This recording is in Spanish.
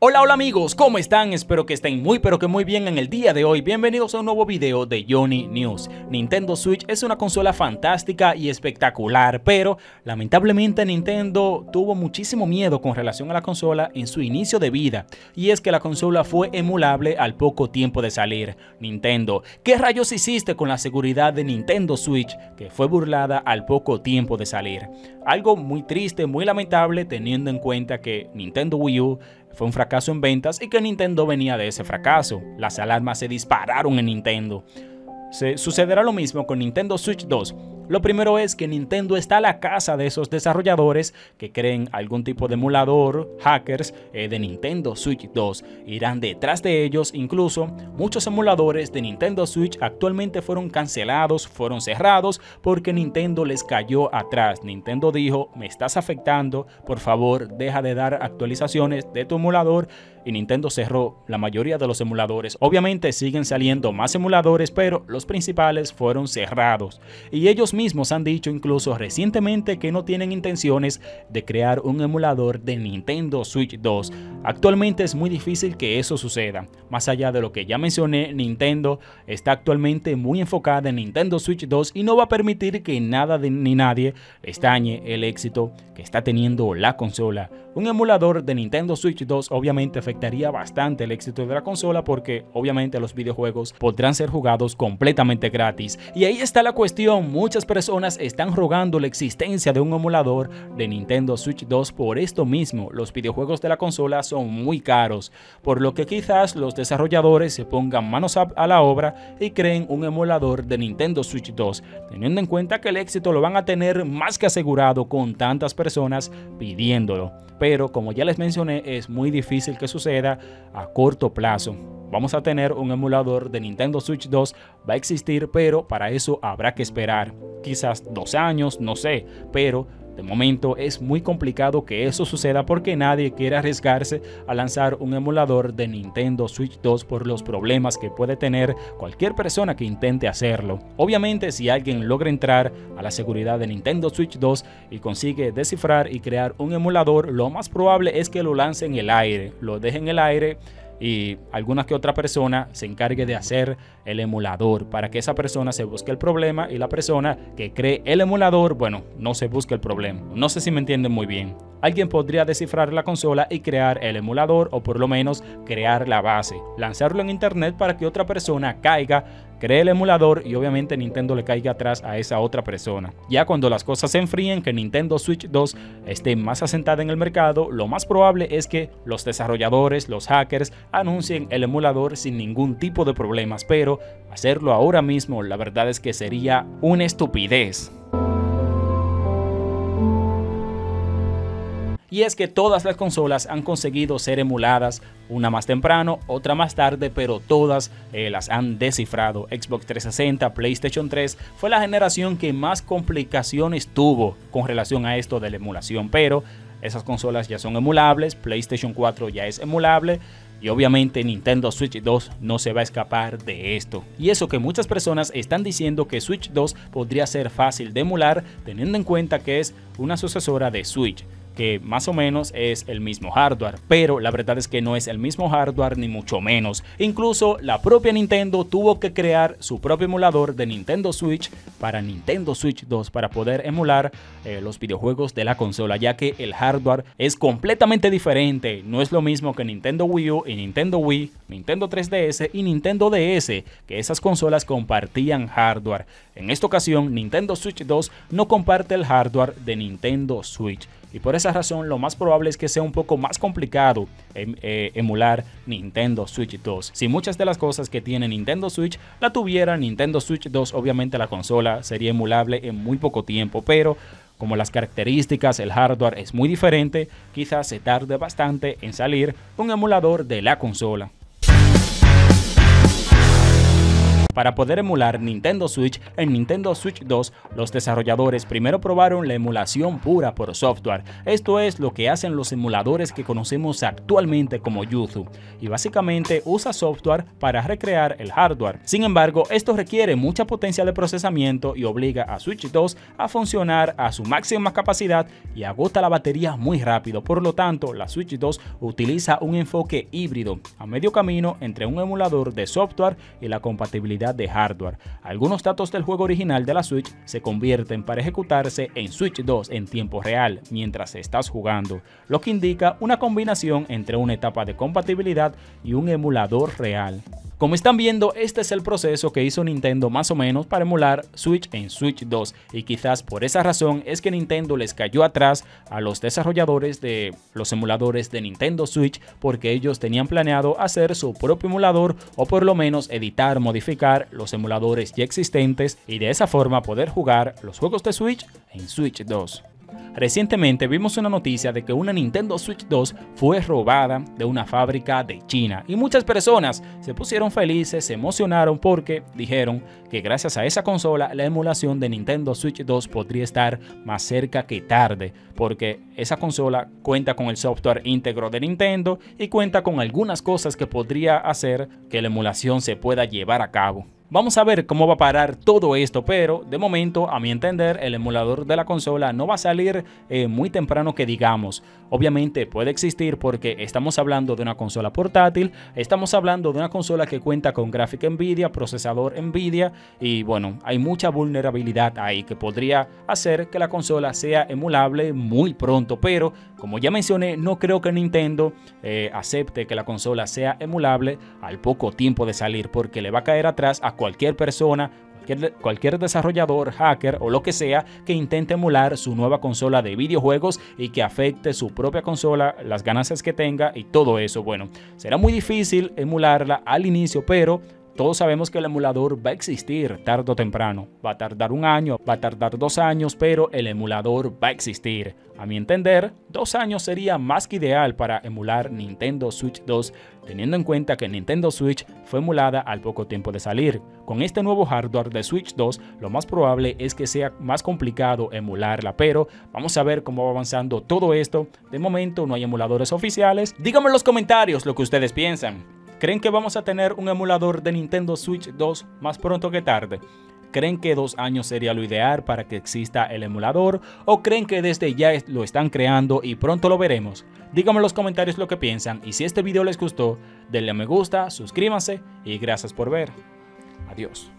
Hola, hola amigos, ¿cómo están? Espero que estén muy pero que muy bien en el día de hoy. Bienvenidos a un nuevo video de Johnny News. Nintendo Switch es una consola fantástica y espectacular, pero lamentablemente Nintendo tuvo muchísimo miedo con relación a la consola en su inicio de vida. Y es que la consola fue emulable al poco tiempo de salir. Nintendo, ¿qué rayos hiciste con la seguridad de Nintendo Switch que fue burlada al poco tiempo de salir? Algo muy triste, muy lamentable teniendo en cuenta que Nintendo Wii U fue un fracaso en ventas y que Nintendo venía de ese fracaso. Las alarmas se dispararon en Nintendo. Sucederá lo mismo con Nintendo Switch 2. Lo primero es que Nintendo está a la casa de esos desarrolladores que creen algún tipo de emulador, hackers de Nintendo Switch 2. Irán detrás de ellos, incluso muchos emuladores de Nintendo Switch actualmente fueron cancelados, fueron cerrados porque Nintendo les cayó atrás. Nintendo dijo, me estás afectando, por favor deja de dar actualizaciones de tu emulador. Y Nintendo cerró la mayoría de los emuladores. Obviamente siguen saliendo más emuladores, pero los principales fueron cerrados. Y ellos mismos han dicho incluso recientemente que no tienen intenciones de crear un emulador de Nintendo Switch 2. Actualmente es muy difícil que eso suceda. Más allá de lo que ya mencioné, Nintendo está actualmente muy enfocada en Nintendo Switch 2 y no va a permitir que nada ni nadie les dañe el éxito que está teniendo la consola. Un emulador de Nintendo Switch 2 obviamente afectaría bastante el éxito de la consola porque obviamente los videojuegos podrán ser jugados completamente gratis. Y ahí está la cuestión, muchas personas están rogando la existencia de un emulador de Nintendo Switch 2 por esto mismo. Los videojuegos de la consola son muy caros, por lo que quizás los desarrolladores se pongan manos a la obra y creen un emulador de Nintendo Switch 2, teniendo en cuenta que el éxito lo van a tener más que asegurado con tantas personas pidiéndolo. Pero como ya les mencioné, es muy difícil que suceda a corto plazo. Vamos a tener un emulador de Nintendo Switch 2, va a existir, pero para eso habrá que esperar quizás 2 años, no sé, pero de momento es muy complicado que eso suceda porque nadie quiere arriesgarse a lanzar un emulador de Nintendo Switch 2 por los problemas que puede tener cualquier persona que intente hacerlo. Obviamente, si alguien logra entrar a la seguridad de Nintendo Switch 2 y consigue descifrar y crear un emulador, lo más probable es que lo lance en el aire, lo deje en el aire y alguna que otra persona se encargue de hacer el emulador para que esa persona se busque el problema y la persona que cree el emulador, bueno, no se busque el problema. No sé si me entienden muy bien. Alguien podría descifrar la consola y crear el emulador o por lo menos crear la base, lanzarlo en internet para que otra persona caiga, cree el emulador y obviamente Nintendo le caiga atrás a esa otra persona. Ya cuando las cosas se enfríen, que Nintendo Switch 2 esté más asentada en el mercado, lo más probable es que los desarrolladores, los hackers, anuncien el emulador sin ningún tipo de problemas, pero hacerlo ahora mismo la verdad es que sería una estupidez. Y es que todas las consolas han conseguido ser emuladas, una más temprano, otra más tarde, pero todas las han descifrado. Xbox 360, PlayStation 3 fue la generación que más complicaciones tuvo con relación a esto de la emulación, pero esas consolas ya son emulables, PlayStation 4 ya es emulable. Y obviamente Nintendo Switch 2 no se va a escapar de esto. Y eso que muchas personas están diciendo que Switch 2 podría ser fácil de emular teniendo en cuenta que es una sucesora de Switch, que más o menos es el mismo hardware, pero la verdad es que no es el mismo hardware ni mucho menos. Incluso la propia Nintendo tuvo que crear su propio emulador de Nintendo Switch para Nintendo Switch 2 para poder emular los videojuegos de la consola, ya que el hardware es completamente diferente. No es lo mismo que Nintendo Wii U y Nintendo Wii, Nintendo 3DS y Nintendo DS, que esas consolas compartían hardware. En esta ocasión, Nintendo Switch 2 no comparte el hardware de Nintendo Switch. Y por esa razón lo más probable es que sea un poco más complicado emular Nintendo Switch 2. Si muchas de las cosas que tiene Nintendo Switch la tuviera Nintendo Switch 2, obviamente la consola sería emulable en muy poco tiempo, pero como las características, el hardware es muy diferente, quizás se tarde bastante en salir un emulador de la consola. Para poder emular Nintendo Switch, en Nintendo Switch 2, los desarrolladores primero probaron la emulación pura por software. Esto es lo que hacen los emuladores que conocemos actualmente como Yuzu, y básicamente usa software para recrear el hardware. Sin embargo, esto requiere mucha potencia de procesamiento y obliga a Switch 2 a funcionar a su máxima capacidad y agota la batería muy rápido. Por lo tanto, la Switch 2 utiliza un enfoque híbrido, a medio camino entre un emulador de software y la compatibilidad de hardware. Algunos datos del juego original de la Switch se convierten para ejecutarse en Switch 2 en tiempo real mientras estás jugando, lo que indica una combinación entre una etapa de compatibilidad y un emulador real. Como están viendo, este es el proceso que hizo Nintendo más o menos para emular Switch en Switch 2, y quizás por esa razón es que Nintendo les cayó atrás a los desarrolladores de los emuladores de Nintendo Switch, porque ellos tenían planeado hacer su propio emulador o por lo menos editar, modificar los emuladores ya existentes y de esa forma poder jugar los juegos de Switch en Switch 2. Recientemente vimos una noticia de que una Nintendo Switch 2 fue robada de una fábrica de China y muchas personas se pusieron felices, se emocionaron porque dijeron que gracias a esa consola la emulación de Nintendo Switch 2 podría estar más cerca que tarde, porque esa consola cuenta con el software íntegro de Nintendo y cuenta con algunas cosas que podría hacer que la emulación se pueda llevar a cabo. Vamos a ver cómo va a parar todo esto, pero de momento, a mi entender, el emulador de la consola no va a salir muy temprano que digamos. Obviamente puede existir porque estamos hablando de una consola portátil, estamos hablando de una consola que cuenta con gráfica Nvidia, procesador Nvidia y bueno, hay mucha vulnerabilidad ahí que podría hacer que la consola sea emulable muy pronto, pero como ya mencioné, no creo que Nintendo acepte que la consola sea emulable al poco tiempo de salir, porque le va a caer atrás a cualquier persona, cualquier desarrollador, hacker o lo que sea que intente emular su nueva consola de videojuegos y que afecte su propia consola, las ganancias que tenga y todo eso. Bueno, será muy difícil emularla al inicio, pero todos sabemos que el emulador va a existir tarde o temprano. Va a tardar un año, va a tardar 2 años, pero el emulador va a existir. A mi entender, 2 años sería más que ideal para emular Nintendo Switch 2, teniendo en cuenta que Nintendo Switch fue emulada al poco tiempo de salir. Con este nuevo hardware de Switch 2, lo más probable es que sea más complicado emularla, pero vamos a ver cómo va avanzando todo esto. De momento no hay emuladores oficiales. Díganme en los comentarios lo que ustedes piensan. ¿Creen que vamos a tener un emulador de Nintendo Switch 2 más pronto que tarde? ¿Creen que 2 años sería lo ideal para que exista el emulador? ¿O creen que desde ya lo están creando y pronto lo veremos? Díganme en los comentarios lo que piensan, y si este video les gustó, denle a me gusta, suscríbanse y gracias por ver. Adiós.